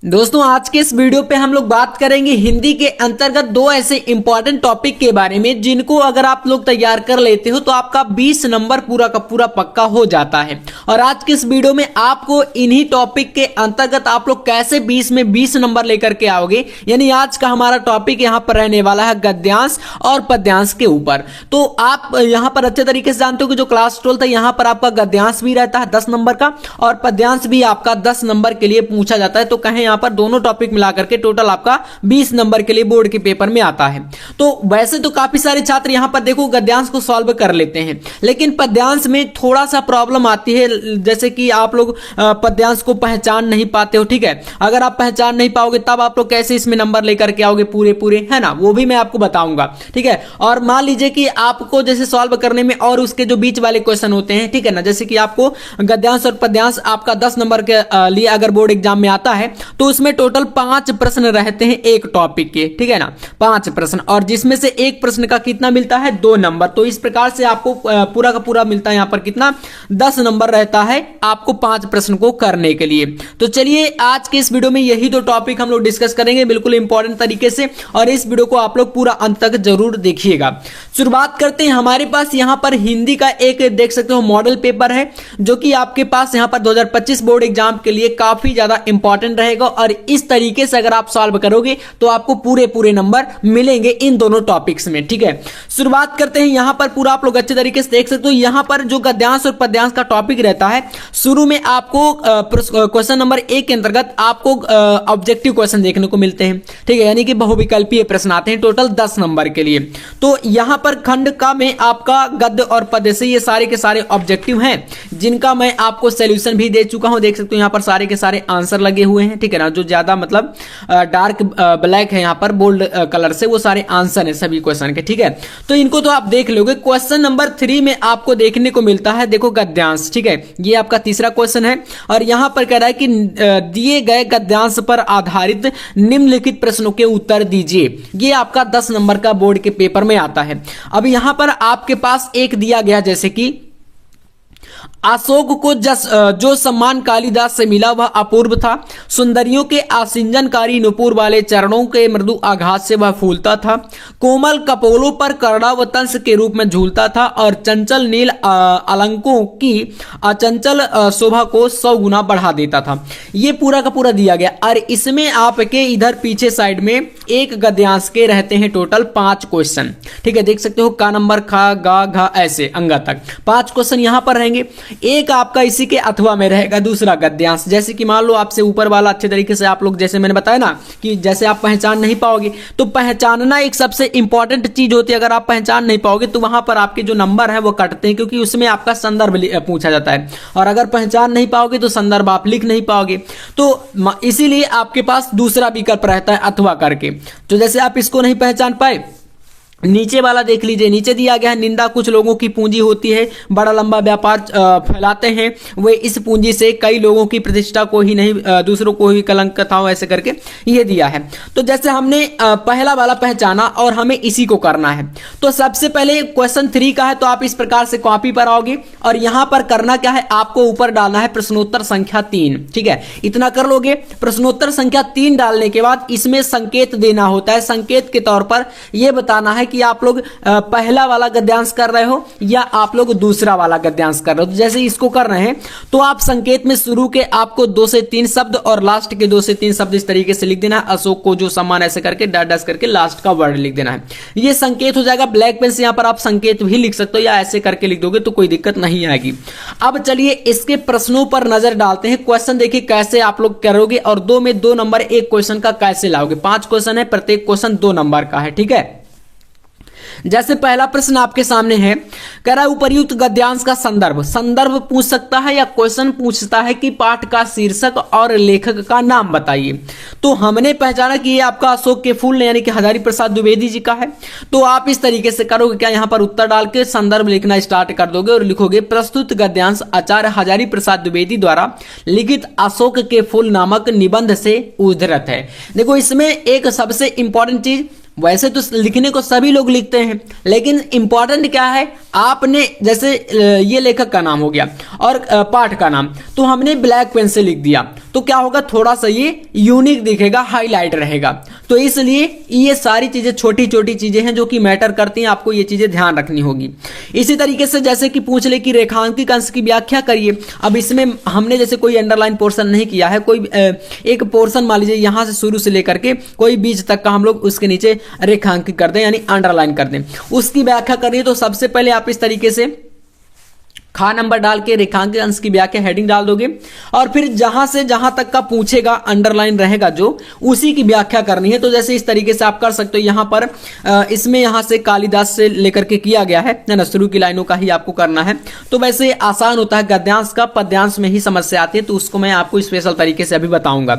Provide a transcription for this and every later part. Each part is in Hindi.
दोस्तों आज के इस वीडियो पे हम लोग बात करेंगे हिंदी के अंतर्गत दो ऐसे इंपॉर्टेंट टॉपिक के बारे में जिनको अगर आप लोग तैयार कर लेते हो तो आपका 20 नंबर पूरा का पूरा पक्का हो जाता है। और आज के इस वीडियो में आपको इन्हीं टॉपिक के अंतर्गत आप लोग कैसे 20 में 20 नंबर लेकर के आओगे, यानी आज का हमारा टॉपिक यहाँ पर रहने वाला है गद्यांश और पद्यांश के ऊपर। तो आप यहाँ पर अच्छे तरीके से जानते हो कि जो क्लास 12 था यहाँ पर आपका गद्यांश भी रहता है 10 नंबर का और पद्यांश भी आपका 10 नंबर के लिए पूछा जाता है। तो कहें यहाँ पर दोनों टॉपिक मिलाकर के टोटल आपका 20 नंबर के लिए बोर्ड के पेपर में आता है। तो वैसे तो काफी सारे छात्र यहाँ पर देखो गद्यांश को सॉल्व कर लेते हैं, लेकिन पद्यांश में थोड़ा सा प्रॉब्लम आती है, जैसे कि आप लोग पद्यांश को पहचान नहीं पाते हो। ठीक है, अगर आप पहचान नहीं पाओगे तब आप लोग कैसे इसमें नंबर लेकर के आओगे पूरे पूरे, है ना, वो भी मैं आपको बताऊंगा। ठीक है, और मान लीजिए कि आपको जैसे सॉल्व करने में और उसके जो बीच वाले क्वेश्चन होते हैं, ठीक है ना, जैसे कि आपको गद्यांश और पद्यांश आपका 10 नंबर के लिए अगर बोर्ड एग्जाम में आता है तो उसमें टोटल 5 प्रश्न रहते हैं एक टॉपिक के, ठीक है ना, 5 प्रश्न, और जिसमें से एक प्रश्न का कितना मिलता है 2 नंबर। तो इस प्रकार से आपको पूरा का पूरा मिलता है यहाँ पर कितना 10 नंबर रहता है आपको 5 प्रश्न को करने के लिए। तो चलिए आज के इस वीडियो में यही दो टॉपिक हम लोग डिस्कस करेंगे बिल्कुल इंपॉर्टेंट तरीके से, और इस वीडियो को आप लोग पूरा अंत तक जरूर देखिएगा। शुरुआत करते हैं। हमारे पास यहाँ पर हिंदी का एक देख सकते हो मॉडल पेपर है जो कि आपके पास यहाँ पर 2025 बोर्ड एग्जाम के लिए काफी ज्यादा इंपॉर्टेंट रहेगा, और इस तरीके से अगर आप सॉल्व करोगे तो आपको पूरे पूरे नंबर मिलेंगे इन दोनों टॉपिक्स में। ठीक है, शुरुआत करते हैं। यहां पर पूरा आप लोग अच्छे तरीके से देख सकते हो। यहां पर जो गद्यांश और पद्यांश का टॉपिक रहता है, शुरू में आपको क्वेश्चन नंबर 1 के अंतर्गत आपको ऑब्जेक्टिव क्वेश्चन देखने को मिलते हैं। ठीक है, यानी कि बहुविकल्पीय प्रश्न आते हैं टोटल 10 नंबर के लिए। तो यहां पर खंड का में आपका गद्य और पद्य से ये सारे के सारे ऑब्जेक्टिव हैं जिनका मैं आपको सॉल्यूशन भी दे चुका हूं। देख सकते हो यहां पर सारे के सारे आंसर लगे हुए हैं। ठीक है ना, जो ज्यादा मतलब डार्क ब्लैक है यहाँ पर बोल्ड कलर से, वो सारे आंसर है सभी क्वेश्चन के। ठीक है, तो इनको तो आप देख लोगे। क्वेश्चन नंबर 3 में आपको देखने को मिलता है देखो गद्यांश। ठीक है, ये आपका तीसरा क्वेश्चन है और यहां पर कह रहा है कि दिए गए गद्यांश पर आधारित निम्नलिखित प्रश्नों के उत्तर दीजिए। ये आपका 10 नंबर का बोर्ड के पेपर में आता है। अब यहां पर आपके पास एक दिया गया जैसे कि अशोक को जो सम्मान कालिदास से मिला वह अपूर्व था। सुंदरियों के आसिंजनकारी नुपुर वाले चरणों के मृदु आघात से वह फूलता था। कोमल कपोलों पर कर्णावतंस के रूप में झूलता था और चंचल नील अलंकों की अचंचल शोभा को 100 गुना बढ़ा देता था। ये पूरा का पूरा दिया गया, और इसमें आपके इधर पीछे साइड में एक गद्यांश के रहते हैं टोटल 5 क्वेश्चन। ठीक है, देख सकते हो का नंबर खा गा घा ऐसे अंगा तक 5 क्वेश्चन यहां पर रहेंगे। एक आपका इसी के अथवा में रहेगा दूसरा गद्यांश। जैसे कि मान लो आपसे ऊपर वाला अच्छे तरीके से आप लोग, जैसे मैंने बताया ना कि जैसे आप पहचान नहीं पाओगे, तो पहचानना एक सबसे इंपॉर्टेंट चीज होती है। अगर आप पहचान नहीं पाओगे तो वहां पर आपके जो नंबर है वो कटते हैं, क्योंकि उसमें आपका संदर्भ पूछा जाता है, और अगर पहचान नहीं पाओगे तो संदर्भ आप लिख नहीं पाओगे। तो इसीलिए आपके पास दूसरा विकल्प रहता है अथवा करके। तो जैसे आप इसको नहीं पहचान पाए, नीचे वाला देख लीजिए, नीचे दिया गया है निंदा कुछ लोगों की पूंजी होती है, बड़ा लंबा व्यापार फैलाते हैं वे इस पूंजी से कई लोगों की प्रतिष्ठा को ही नहीं दूसरों को ही कलंक था, ऐसे करके ये दिया है। तो जैसे हमने पहला वाला पहचाना और हमें इसी को करना है, तो सबसे पहले क्वेश्चन 3 का है, तो आप इस प्रकार से कॉपी पर आओगे और यहां पर करना क्या है, आपको ऊपर डालना है प्रश्नोत्तर संख्या 3। ठीक है, इतना कर लोगे। प्रश्नोत्तर संख्या 3 डालने के बाद इसमें संकेत देना होता है। संकेत के तौर पर यह बताना है कि आप लोग पहला वाला गद्यांश कर रहे हो या आप लोग दूसरा वाला गद्यांश कर रहे हो। तो जैसे इसको कर रहे हैं तो आप संकेत में शुरू के आपको 2 से 3 शब्द और लास्ट के 2 से 3 शब्द इस तरीके से लिख देना है। अशोक को जो सम्मान ऐसे करके डैश करके लास्ट का वर्ड लिख देना है। ये संकेत हो जाएगा। ब्लैक पेन से यहां पर आप संकेत भी लिख सकते हो या ऐसे करके लिख दोगे तो कोई दिक्कत नहीं आएगी। अब चलिए इसके प्रश्नों पर नजर डालते हैं। क्वेश्चन देखिए कैसे आप लोग करोगे, और 2 में 2 नंबर एक क्वेश्चन का कैसे लाओगे। 5 क्वेश्चन है, प्रत्येक क्वेश्चन 2 नंबर का है। ठीक है, जैसे पहला प्रश्न आपके सामने है, कह रहा है उपर्युक्त गद्यांश का संदर्भ पूछ सकता है या क्वेश्चन पूछता है कि पाठ का शीर्षक और लेखक का नाम बताइए। तो हमने पहचाना कि ये आपका अशोक के फूल यानी कि हजारी प्रसाद द्विवेदी जी का है। तो आप इस तरीके से करोगे क्या, यहां पर उत्तर डाल के संदर्भ लिखना स्टार्ट कर दोगे और लिखोगे प्रस्तुत गद्यांश आचार्य हजारी प्रसाद द्विवेदी द्वारा लिखित अशोक के फूल नामक निबंध से उद्धृत है। देखो इसमें एक सबसे इंपॉर्टेंट चीज, वैसे तो लिखने को सभी लोग लिखते हैं, लेकिन इंपॉर्टेंट क्या है, आपने जैसे ये लेखक का नाम हो गया और पाठ का नाम, तो हमने ब्लैक पेन से लिख दिया तो क्या होगा, थोड़ा सा ये यूनिक दिखेगा, हाईलाइट रहेगा। तो इसलिए ये सारी चीजें छोटी छोटी चीजें हैं जो कि मैटर करती हैं, आपको ये चीजें ध्यान रखनी होगी। इसी तरीके से जैसे कि पूछ ले कि रेखांकित अंश की व्याख्या करिए। अब इसमें हमने जैसे कोई अंडरलाइन पोर्शन नहीं किया है, कोई एक पोर्शन मान लीजिए यहां से शुरू से लेकर के कोई बीच तक का हम लोग उसके नीचे रेखांकित कर दें, यानी अंडरलाइन कर दें। उसकी व्याख्या करिए तो सबसे पहले आप इस तरीके से खा नंबर डाल के रेखांकित अंश की व्याख्या हेडिंग डाल दोगे, और फिर जहां से जहां तक का पूछेगा अंडरलाइन रहेगा जो, उसी की व्याख्या करनी है। तो जैसे इस तरीके से आप कर सकते हो, यहां पर इसमें यहां से कालिदास से लेकर के किया गया है ना, शुरू की लाइनों का ही आपको करना है। तो वैसे आसान होता है, गद्यांश का पद्यांश में ही समस्या आती है, तो उसको मैं आपको स्पेशल तरीके से अभी बताऊंगा।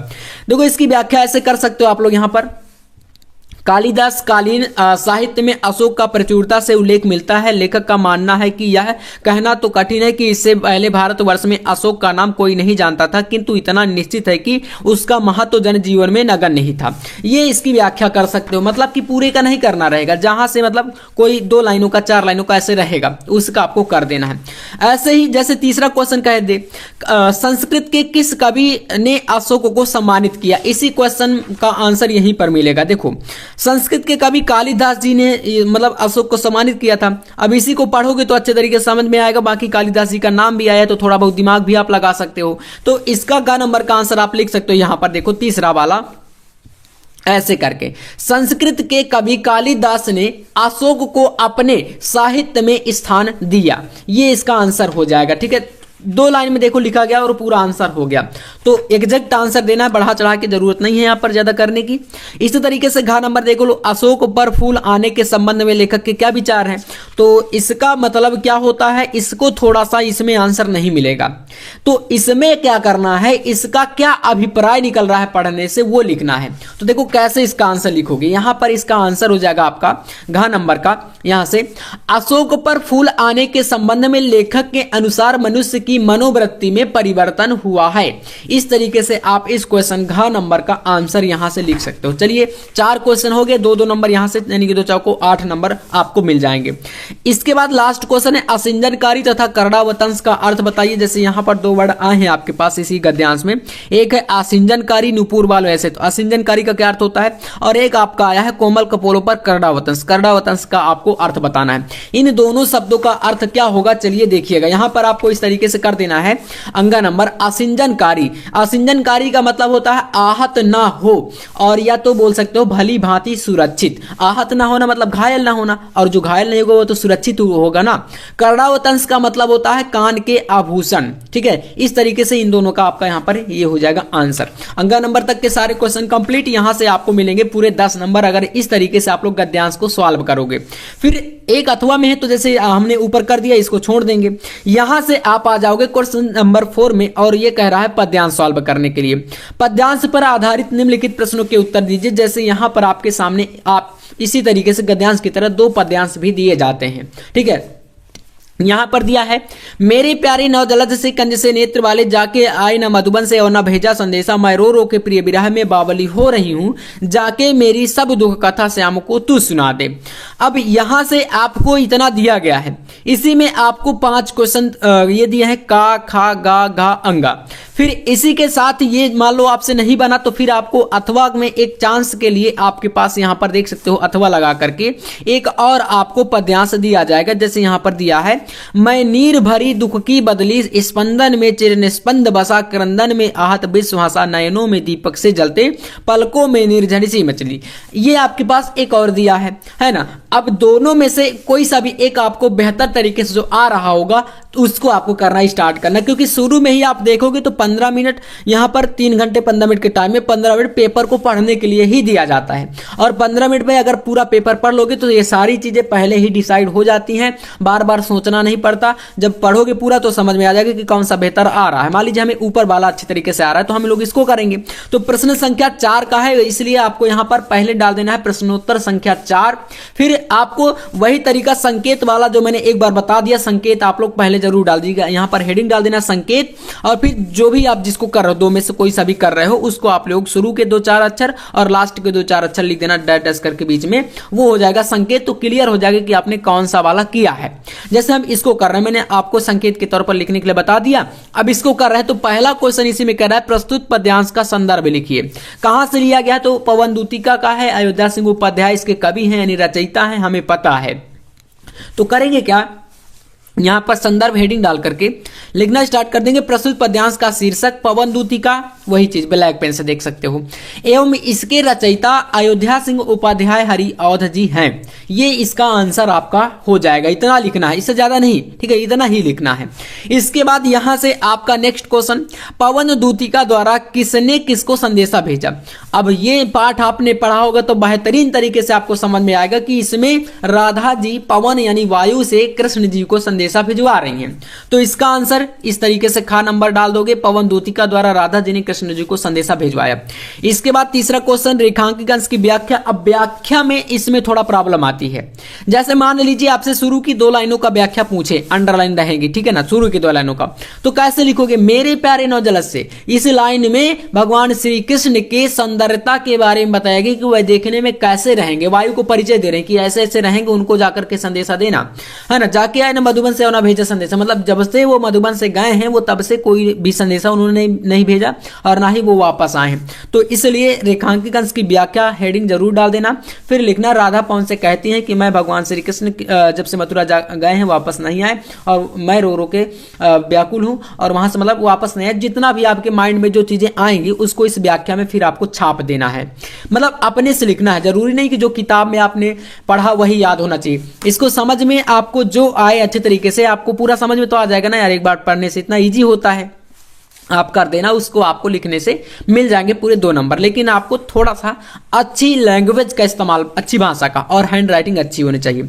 देखो इसकी व्याख्या ऐसे कर सकते हो आप लोग, यहां पर कालिदास कालीन साहित्य में अशोक का प्रचुरता से उल्लेख मिलता है। लेखक का मानना है कि यह कहना तो कठिन है कि इससे पहले भारतवर्ष में अशोक का नाम कोई नहीं जानता था, किंतु इतना निश्चित है कि उसका महत्व जनजीवन में नगण्य नहीं था। ये इसकी व्याख्या कर सकते हो, मतलब कि पूरे का नहीं करना रहेगा, जहां से मतलब कोई 2 लाइनों का 4 लाइनों का ऐसे रहेगा, उसका आपको कर देना है। ऐसे ही जैसे तीसरा क्वेश्चन कह दे, संस्कृत के किस कवि ने अशोक को सम्मानित किया। इसी क्वेश्चन का आंसर यहीं पर मिलेगा। देखो संस्कृत के कवि कालिदास जी ने मतलब अशोक को सम्मानित किया था। अब इसी को पढ़ोगे तो अच्छे तरीके से समझ में आएगा, बाकी कालिदास जी का नाम भी आया तो थोड़ा बहुत दिमाग भी आप लगा सकते हो। तो इसका ग नंबर का आंसर आप लिख सकते हो यहां पर, देखो तीसरा वाला ऐसे करके, संस्कृत के कवि कालिदास ने अशोक को अपने साहित्य में स्थान दिया, ये इसका आंसर हो जाएगा। ठीक है, 2 लाइन में देखो लिखा गया और पूरा आंसर हो गया। तो एग्जैक्ट आंसर देना है, बढ़ा चढ़ा के जरूरत नहीं है यहां पर ज्यादा करने की। इसी तरीके से घ नंबर देखो लो, अशोक पर फूल आने के संबंध में लेखक के क्या विचार हैं। तो इसका मतलब क्या होता है, इसको थोड़ा सा इसमें आंसर नहीं मिलेगा, तो इसमें क्या करना है, इसका क्या अभिप्राय निकल रहा है पढ़ने से वो लिखना है। तो देखो कैसे इसका आंसर लिखोगे, यहां पर इसका आंसर हो जाएगा आपका घ नंबर का, यहां से अशोक पर फूल आने के संबंध में लेखक के अनुसार मनुष्य की मनोवृत्ति में परिवर्तन हुआ है। इस तरीके से आप इस क्वेश्चन घ नंबर का आंसर यहां से लिख सकते हो। चलिए 4 क्वेश्चन हो गए, 2-2 नंबर यहां से, यानी कि 2 चौको 8 नंबर आपको मिल जाएंगे। इसके बाद लास्ट क्वेश्चन है असिंजनकारी तथा करड़ावतंस का अर्थ बताइए। जैसे यहां पर 2 वर्ड आए हैं आपके पास इसी गद्यांश में, एक है असिंजनकारी नुपुर बाल, वैसे तो असिंजनकारी का क्या अर्थ होता है, और एक आपका आया है कोमल कपोलों पर करड़ावतंस, करड़ावतंस का आपको अर्थ बताना है। इन दोनों शब्दों का अर्थ क्या होगा चलिए देखिएगा। यहां पर आपको इस तरीके से कर देना है अंगा नंबर, असिंजनकारी, असिंजनकारी का मतलब होता है आहत ना हो, और या तो बोल सकते हो भली भांति सुरक्षित। आहत ना होना मतलब घायल ना होना, और जो घायल नहीं होगा वो तो सुरक्षित होगा ना। करड़ावतंस का मतलब होता है कान के आभूषण। ठीक है, इस तरीके से इन दोनों का आपका यहां पर ये हो जाएगा आंसर। अंगा नंबर तक के सारे क्वेश्चन कंप्लीट यहां से आपको मिलेंगे पूरे 10 नंबर, अगर इस तरीके से आप लोग गद्यांश को सॉल्व करोगे। फिर एक अथवा में है तो जैसे हमने ऊपर कर दिया, इसको छोड़ देंगे, यहां से आप आ जाओगे क्वेश्चन नंबर 4 में, और ये कह रहा है पद्यांश सॉल्व करने के लिए। पद्यांश पर आधारित निम्नलिखित प्रश्नों के उत्तर दीजिए। जैसे यहां पर आपके सामने आप इसी तरीके से गद्यांश की तरह 2 पद्यांश भी दिए जाते हैं। ठीक है, यहां पर दिया है, मेरे प्यारे नवदलत से कंज से नेत्र वाले, जाके आए न मधुबन से और न भेजा संदेशा, मैं रो रो के प्रिय विरह में बावली हो रही हूं, जाके मेरी सब दुख कथा श्याम को तू सुना दे। अब यहां से आपको इतना दिया गया है, इसी में आपको 5 क्वेश्चन ये दिए हैं, का खा गा घा अंगा। फिर इसी के साथ ये मान लो आपसे नहीं बना तो फिर आपको अथवा में एक चांस के लिए आपके पास यहां पर देख सकते हो अथवा लगा करके एक और आपको पद्यांश दिया जाएगा। जैसे यहां पर दिया है, मैं नीर भरी दुख की बदली, स्पंदन में चिर निस्पंद बसा, क्रंदन में आहत विश्वासा, नयनों में दीपक से जलते, पलकों में निर्झरी सी मछली। ये आपके पास एक और दिया है ना। अब दोनों में से कोई सा भी एक आपको बेहतर तरीके से जो आ रहा होगा तो उसको आपको करना स्टार्ट करना, क्योंकि शुरू में ही आप देखोगे तो 15 मिनट यहां पर 3 घंटे 15 मिनट के टाइम में 15 मिनट पेपर को पढ़ने के लिए ही दिया जाता है, और 15 मिनट में अगर पूरा पेपर पढ़ लोगे तो ये सारी चीजें पहले ही डिसाइड हो जाती हैं, बार बार सोचना नहीं पड़ता। जब पढ़ोगे पूरा तो समझ में आ जाएगा कि कौन सा बेहतर आ रहा है। मान लीजिए हमें ऊपर वाला अच्छी तरीके से आ रहा है तो हम लोग इसको करेंगे। तो प्रश्न संख्या 4 का है, इसलिए आपको यहां पर पहले डाल देना है प्रश्नोत्तर संख्या 4। फिर आपको वही तरीका संकेत वाला जो मैंने एक बार बता दिया, संकेत आप लोग पहले जरूर डाल दीजिएगा। यहाँ पर हेडिंग डाल देना संकेत, और फिर जो भी आप जिसको कर रहे हो, दो में से कोई सा भी कर रहे हो, उसको आप लोग शुरू के 2-4 अक्षर और लास्ट के 2-4 अक्षर लिख देना डैश करके बीच में, वो हो जाएगा संकेत। तो क्लियर हो जाएगा कि आपने कौन सा वाला किया है। जैसे हम इसको कर रहे हैं, मैंने आपको संकेत के तौर पर लिखने के लिए बता दिया। अब इसको कर रहे हैं तो पहला क्वेश्चन इसी में कर रहा है, प्रस्तुत पद्यांश का संदर्भ लिखिए। कहां से लिया गया? तो पवन दूतिका का है, अयोध्या सिंह उपाध्याय इसके कवि हैं यानी रचयिता हैं, हमें पता है। तो करेंगे क्या, यहां पर संदर्भ हेडिंग डाल करके लिखना स्टार्ट कर देंगे। प्रस्तुत पद्यांश का शीर्षक पवन दूतिका, वही चीज ब्लैक पेन से देख सकते हो, एवं इसके रचयिता अयोध्या सिंह उपाध्याय हरि अवध जी हैं। ये इसका आंसर आपका हो जाएगा। इतना लिखना है, इससे ज्यादा नहीं, ठीक है, इतना ही लिखना है। इसके बाद यहां से आपका नेक्स्ट क्वेश्चन, पवन दूतिका द्वारा किसने किसको संदेशा भेजा। अब ये पाठ आपने पढ़ा होगा तो बेहतरीन तरीके से आपको समझ में आएगा कि इसमें राधा जी पवन यानी वायु से कृष्ण जी को संदेशा भिजवा रही हैं। तो इसका आंसर इस तरीके से खा नंबर डाल दोगे, पवन दूतिका द्वारा राधा जी ने कृष्ण जी को संदेशा भिजवाया। इसके बाद तीसरा क्वेश्चन, रेखांकित अंश की व्याख्या। अब व्याख्या में इसमें थोड़ा प्रॉब्लम आती है। जैसे मान लीजिए आपसे शुरू की 2 लाइनों का व्याख्या पूछे, अंडरलाइन रहेगी, ठीक है ना, शुरू की 2 लाइनों का, तो कैसे लिखोगे? मेरे प्यारे नौजलस से, इस लाइन में भगवान श्री कृष्ण के सौंदर्यता के बारे में बताएगी कि वह देखने में कैसे रहेंगे, वायु को परिचय दे रहे हैं कि ऐसे ऐसे रहेंगे, उनको जाकर के संदेशा देना है ना। जाके आए ना मधुबन से, और ना भेजा संदेशा, मतलब जब से वो मधुबन से गए हैं वो तब से कोई भी संदेशा उन्होंने नहीं भेजा और ना ही वो वापस आए हैं। तो इसलिए रेखांकित अंश की व्याख्या हेडिंग जरूर डाल देना। फिर लिखना, राधा पवन से कहती हैं कि मैं भगवान श्री कृष्ण जब से मथुरा गए हैं वापस नहीं आए और मैं रो रो के व्याकुल हूं, और वहां से मतलब वापस नहीं आए। जितना भी आपके माइंड में जो चीजें आएंगी उसको इस व्याख्या में फिर आपको छाप देना है, मतलब अपने से लिखना है। जरूरी नहीं कि जो किताब में आपने पढ़ा वही याद होना चाहिए। इसको समझ में आपको जो आए अच्छे तरीके से, आपको पूरा समझ में तो आ जाएगा ना यार, एक बार पढ़ने से इतना इजी होता है। आप कर देना, उसको आपको लिखने से मिल जाएंगे पूरे 2 नंबर। लेकिन आपको थोड़ा सा अच्छी लैंग्वेज का इस्तेमाल, अच्छी भाषा का, और हैंड राइटिंग अच्छी होनी चाहिए।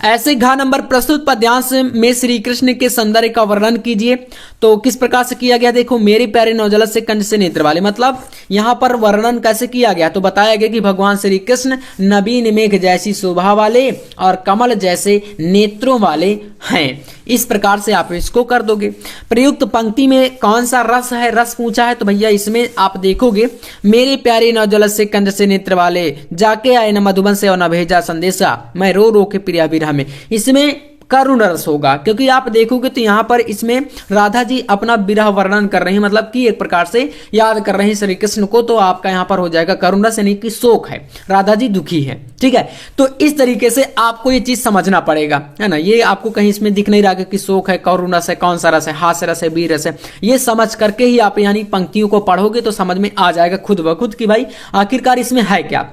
ऐसे घ नंबर, प्रस्तुत पद्यांश में श्री कृष्ण के सौंदर्य का वर्णन कीजिए। तो किस प्रकार से किया गया? देखो, मेरे प्यारे नौजलस से कंठ से नेत्र वाले, मतलब यहां पर वर्णन कैसे किया गया? तो बताया गया कि भगवान श्री कृष्ण नवीन मेघ जैसी शोभा वाले और कमल जैसे नेत्रों वाले हैं। इस प्रकार से आप इसको कर दोगे। प्रयुक्त पंक्ति में कौन सा रस है, रस पूछा है, तो भैया इसमें आप देखोगे, मेरे प्यारे नौजलस से कंठ से नेत्र वाले, जाके आए न मधुबन से और न भेजा संदेशा, मैं रो रो के प्रिया विरह में, इसमें करुण रस होगा। क्योंकि आप देखोगे तो यहाँ पर इसमें राधा जी अपना विरह वर्णन कर रहे हैं, मतलब कि एक प्रकार से याद कर रहे हैं श्री कृष्ण को। तो आपका यहाँ पर हो जाएगा करुण रस, यानी कि शोक है, राधा जी दुखी है, ठीक है। तो इस तरीके से आपको ये चीज समझना पड़ेगा, है ना। ये आपको कहीं इसमें दिख नहीं रहा कि शोक है, करुण रस है, कौन सा रस है, हास्य रस है, वीर रस है। ये समझ करके ही आप यानी पंक्तियों को पढ़ोगे तो समझ में आ जाएगा खुद ब खुद कि भाई आखिरकार इसमें है क्या।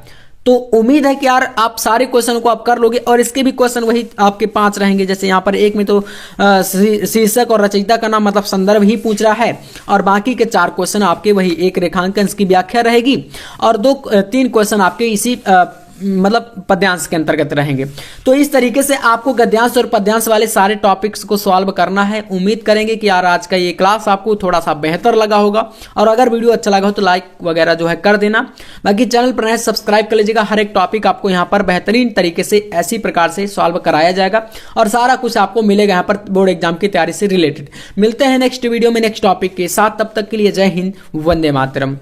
तो उम्मीद है कि यार आप सारे क्वेश्चन को आप कर लोगे, और इसके भी क्वेश्चन वही आपके 5 रहेंगे। जैसे यहाँ पर एक में तो शीर्षक और रचयिता का नाम मतलब संदर्भ ही पूछ रहा है, और बाकी के 4 क्वेश्चन आपके वही, एक रेखांकन की व्याख्या रहेगी और 2-3 क्वेश्चन आपके इसी मतलब पद्यांश के अंतर्गत रहेंगे। तो इस तरीके से आपको गद्यांश और पद्यांश वाले सारे टॉपिक्स को सॉल्व करना है। उम्मीद करेंगे कि यार आज का ये क्लास आपको थोड़ा सा बेहतर लगा होगा, और अगर वीडियो अच्छा लगा हो तो लाइक वगैरह जो है कर देना। बाकी चैनल पर सब्सक्राइब कर लीजिएगा। हर एक टॉपिक आपको यहाँ पर बेहतरीन तरीके से ऐसी प्रकार से सॉल्व कराया जाएगा, और सारा कुछ आपको मिलेगा यहाँ पर बोर्ड एग्जाम की तैयारी से रिलेटेड। मिलते हैं नेक्स्ट वीडियो में नेक्स्ट टॉपिक के साथ, तब तक के लिए जय हिंद, वंदे मातरम।